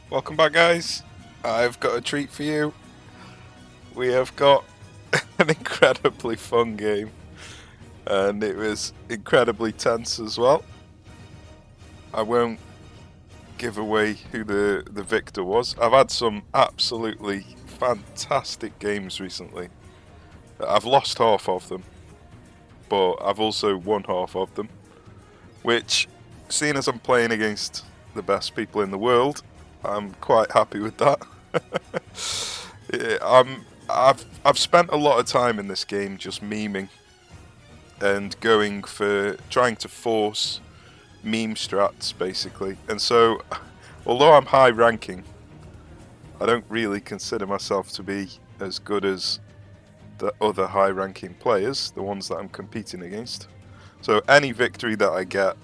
Welcome back, guys. I've got a treat for you. We have got an incredibly fun game, and it was incredibly tense as well. I won't give away who the victor was. I've had some absolutely fantastic games recently. I've lost half of them, but I've also won half of them, which, seeing as I'm playing against the best people in the world, I'm quite happy with that. Yeah, I've spent a lot of time in this game just memeing and going for trying to force meme strats basically. And so, although I'm high ranking, I don't really consider myself to be as good as the other high ranking players, the ones that I'm competing against. So any victory that I get,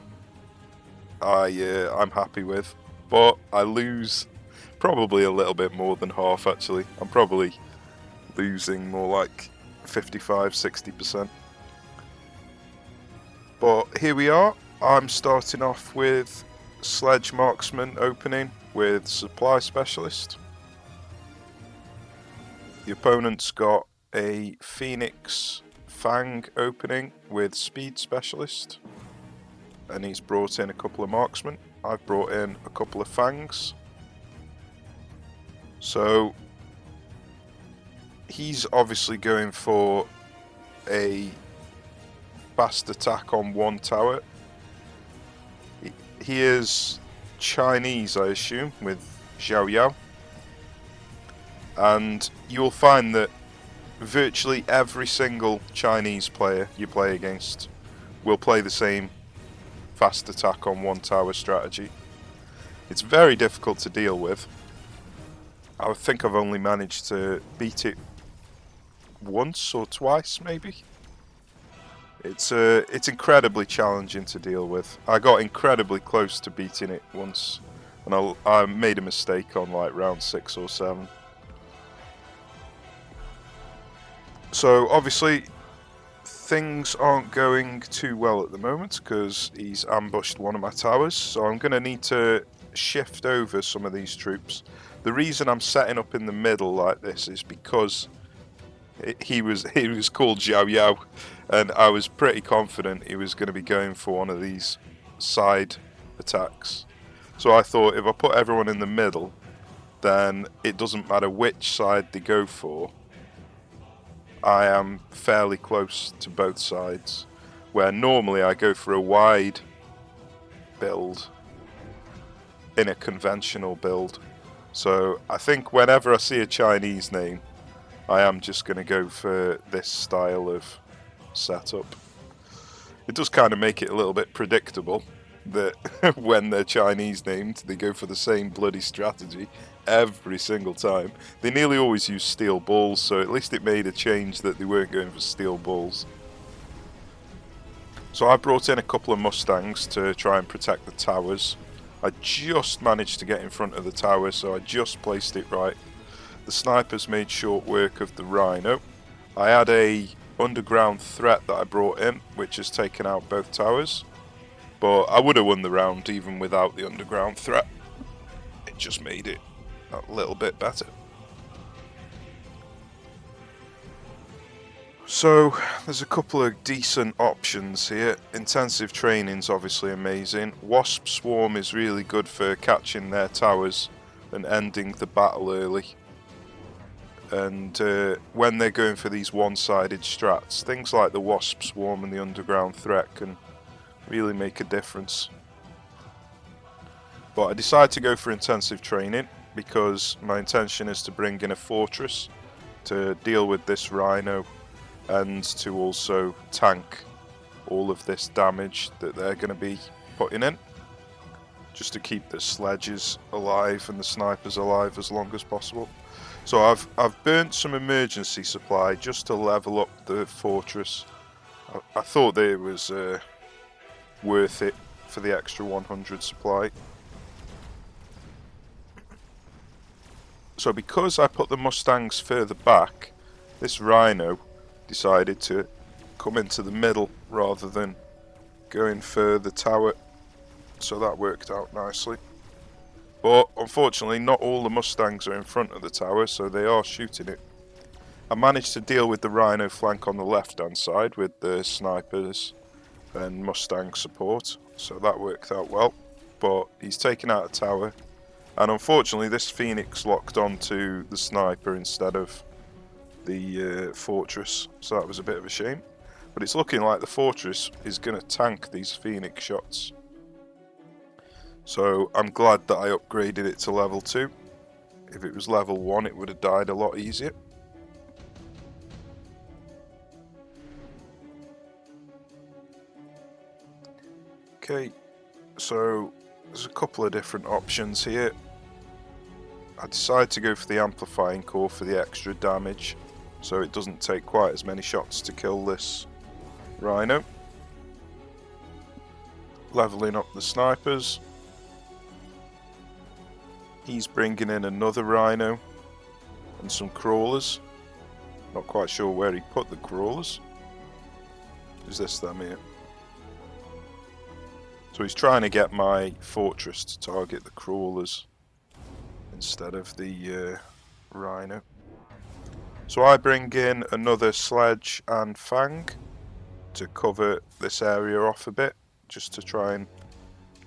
I'm happy with. But I lose probably a little bit more than half actually. I'm probably losing more like 55-60%. But here we are. I'm starting off with Sledge Marksman opening with Supply Specialist. The opponent's got a Phoenix Fang opening with Speed Specialist. And he's brought in a couple of Marksmen. I've brought in a couple of Fangs. So he's obviously going for a fast attack on one tower. He is Chinese, I assume, with Xiao Yao. And you'll find that virtually every single Chinese player you play against will play the same fast attack on one tower strategy. It's very difficult to deal with. I think I've only managed to beat it once or twice, maybe. It's incredibly challenging to deal with. I got incredibly close to beating it once, and I made a mistake on like round 6 or 7. So obviously things aren't going too well at the moment because he's ambushed one of my towers, so I'm going to need to shift over some of these troops. The reason I'm setting up in the middle like this is because he was called Xiao Yao, and I was pretty confident he was going to be going for one of these side attacks. So I thought if I put everyone in the middle, then it doesn't matter which side they go for. I am fairly close to both sides, where normally I go for a wide build in a conventional build. So I think whenever I see a Chinese name, I am just going to go for this style of setup. It does kind of make it a little bit predictable that when they're Chinese named, they go for the same bloody strategy every single time. They nearly always use steel balls, so at least it made a change that they weren't going for steel balls. So I brought in a couple of Mustangs to try and protect the towers. I just managed to get in front of the tower, so I just placed it right. The snipers made short work of the Rhino. I had a underground threat that I brought in, which has taken out both towers. But I would have won the round even without the underground threat. It just made it a little bit better. So there's a couple of decent options here. Intensive training's obviously amazing. Wasp Swarm is really good for catching their towers and ending the battle early. And when they're going for these one-sided strats, things like the Wasp Swarm and the Underground Threat can really make a difference. But I decided to go for intensive training because my intention is to bring in a fortress to deal with this Rhino and to also tank all of this damage that they're going to be putting in, just to keep the sledges alive and the snipers alive as long as possible. So I've burnt some emergency supply just to level up the fortress. I thought that it was worth it for the extra 100 supply. So because I put the Mustangs further back, this Rhino decided to come into the middle rather than going for the tower. So that worked out nicely. But unfortunately, not all the Mustangs are in front of the tower, so they are shooting it. I managed to deal with the Rhino flank on the left-hand side with the snipers and Mustang support, so that worked out well. But he's taken out a tower, and unfortunately this Phoenix locked onto the sniper instead of the fortress, so that was a bit of a shame. But it's looking like the fortress is going to tank these Phoenix shots. So I'm glad that I upgraded it to level 2. If it was level 1 it would have died a lot easier. Okay, so there's a couple of different options here. I decided to go for the amplifying core for the extra damage, so it doesn't take quite as many shots to kill this Rhino. Leveling up the snipers. He's bringing in another Rhino and some crawlers. Not quite sure where he put the crawlers. Is this them here? So he's trying to get my fortress to target the crawlers instead of the Rhino. So I bring in another sledge and fang to cover this area off a bit, just to try and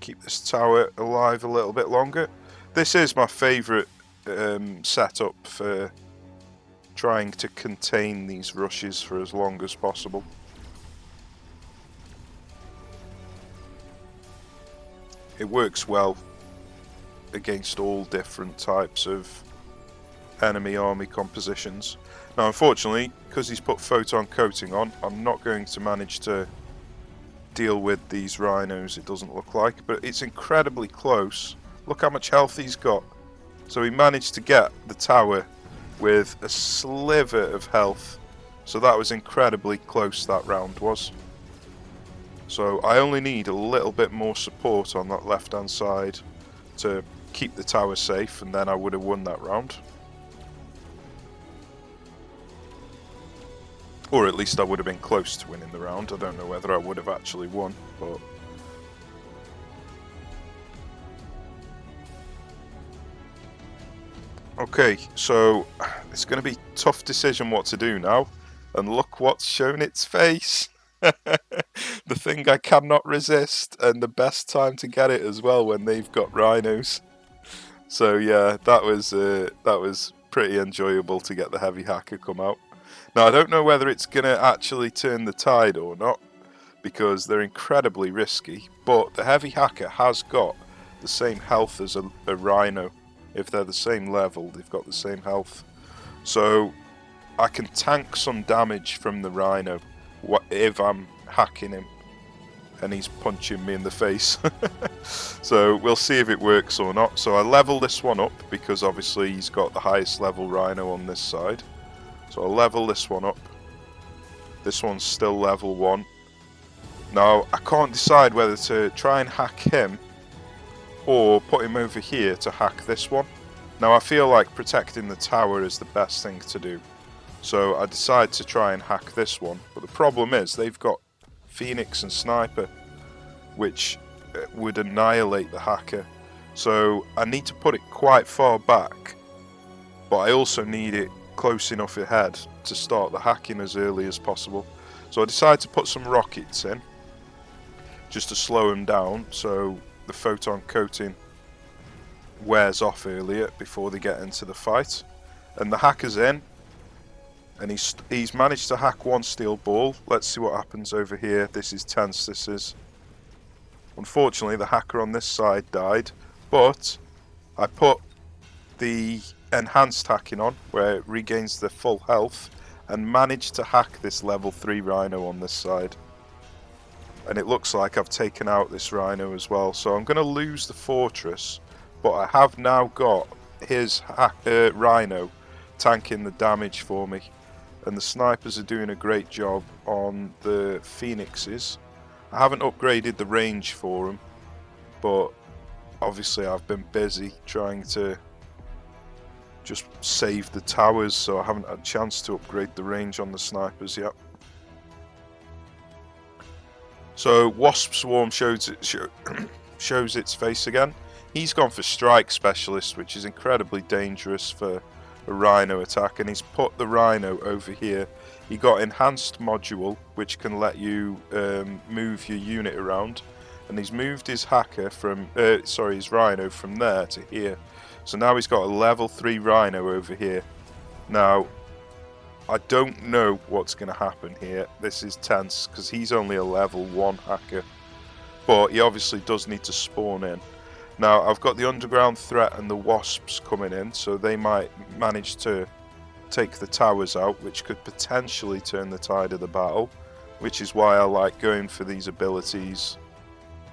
keep this tower alive a little bit longer. This is my favourite setup for trying to contain these rushes for as long as possible. It works well against all different types of enemy army compositions. Now unfortunately, because he's put photon coating on, I'm not going to manage to deal with these rhinos, it doesn't look like, but it's incredibly close. Look how much health he's got. So he managed to get the tower with a sliver of health. So that was incredibly close, that round was. So I only need a little bit more support on that left hand side to keep the tower safe, and then I would have won that round. Or at least I would have been close to winning the round. I don't know whether I would have actually won, but... Okay, so it's going to be a tough decision what to do now. And look what's shown its face. The thing I cannot resist, and the best time to get it as well when they've got rhinos. So yeah, that was pretty enjoyable to get the heavy hacker come out. Now I don't know whether it's going to actually turn the tide or not, because they're incredibly risky, but the heavy hacker has got the same health as a rhino. If they're the same level, they've got the same health. So I can tank some damage from the rhino if I'm hacking him and he's punching me in the face. So we'll see if it works or not. So I level this one up because obviously he's got the highest level rhino on this side. So I'll level this one up. This one's still level 1. Now I can't decide whether to try and hack him or put him over here to hack this one. Now I feel like protecting the tower is the best thing to do. So I decide to try and hack this one. But the problem is they've got Phoenix and Sniper, which would annihilate the hacker. So I need to put it quite far back, but I also need it close enough ahead to start the hacking as early as possible. So I decided to put some rockets in, just to slow them down, so the photon coating wears off earlier before they get into the fight. And the hacker's in, and he's managed to hack one steel ball. Let's see what happens over here. This is tense, this is. Unfortunately the hacker on this side died, but I put the enhanced hacking on where it regains the full health and managed to hack this level 3 rhino on this side. And it looks like I've taken out this rhino as well. So I'm going to lose the fortress, but I have now got his rhino tanking the damage for me. And the snipers are doing a great job on the phoenixes. I haven't upgraded the range for them, but obviously I've been busy trying to just save the towers, so I haven't had a chance to upgrade the range on the snipers yet. So Wasp Swarm shows its face again. He's gone for Strike Specialist, which is incredibly dangerous for a Rhino attack, and he's put the Rhino over here. He got Enhanced Module, which can let you move your unit around, and he's moved his hacker from, his Rhino from there to here. So now he's got a level 3 Rhino over here. Now, I don't know what's going to happen here. This is tense, because he's only a level 1 hacker. But he obviously does need to spawn in. Now, I've got the Underground Threat and the Wasps coming in, so they might manage to take the towers out, which could potentially turn the tide of the battle, which is why I like going for these abilities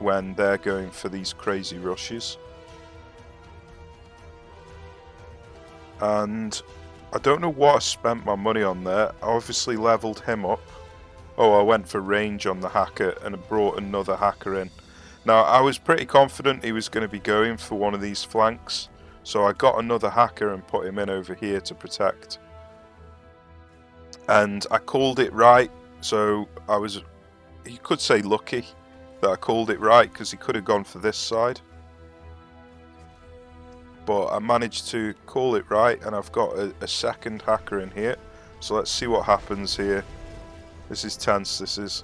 when they're going for these crazy rushes. And I don't know what I spent my money on there. I obviously leveled him up. Oh, I went for range on the hacker and brought another hacker in. Now, I was pretty confident he was going to be going for one of these flanks, so I got another hacker and put him in over here to protect. And I called it right, so I was, you could say lucky that I called it right, because he could have gone for this side. But I managed to call it right, and I've got a second hacker in here. So let's see what happens here. This is tense, this is.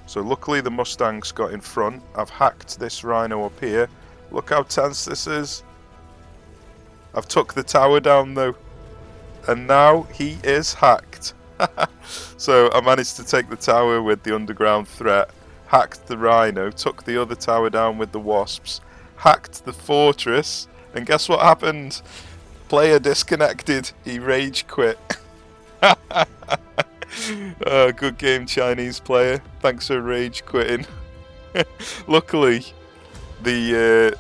So luckily the Mustang's got in front. I've hacked this Rhino up here. Look how tense this is. I've took the tower down though. And now he is hacked. So I managed to take the tower with the Underground Threat. Hacked the Rhino. Took the other tower down with the Wasps. Hacked the fortress. And guess what happened? Player disconnected. He rage quit. Good game, Chinese player. Thanks for rage quitting. Luckily, the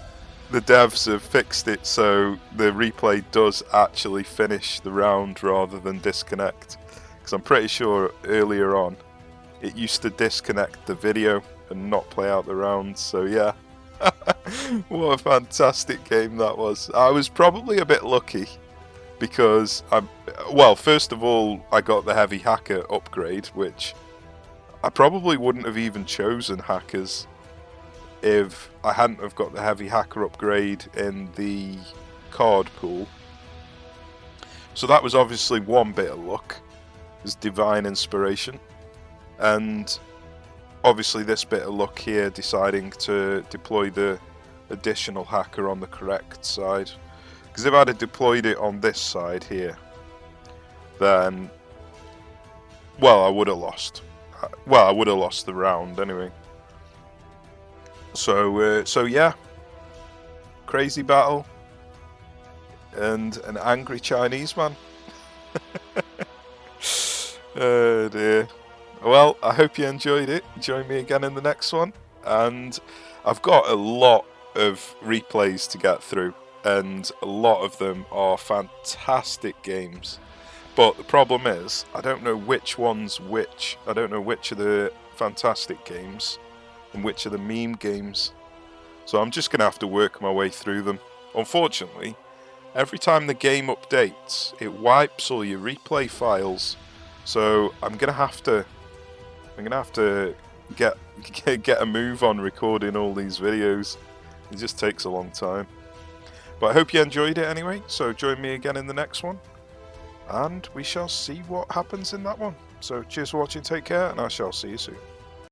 devs have fixed it so the replay does actually finish the round rather than disconnect. Because I'm pretty sure earlier on it used to disconnect the video and not play out the round. So yeah, what a fantastic game that was. I was probably a bit lucky. Because well, first of all, I got the heavy hacker upgrade, which I probably wouldn't have even chosen hackers if I hadn't have got the heavy hacker upgrade in the card pool. So that was obviously one bit of luck. It was divine inspiration. And obviously this bit of luck here, deciding to deploy the additional hacker on the correct side. Because if I'd have deployed it on this side here, then, well, I would have lost. Well, I would have lost the round anyway. So yeah, crazy battle, and an angry Chinese man. Oh dear. Well, I hope you enjoyed it. Join me again in the next one, and I've got a lot of replays to get through. And a lot of them are fantastic games. But the problem is, I don't know which one's which. I don't know which are the fantastic games and which are the meme games. So I'm just going to have to work my way through them. Unfortunately, every time the game updates, it wipes all your replay files. So I'm going to have to get a move on recording all these videos. It just takes a long time. But I hope you enjoyed it anyway, so join me again in the next one, and we shall see what happens in that one. So cheers for watching, take care, and I shall see you soon.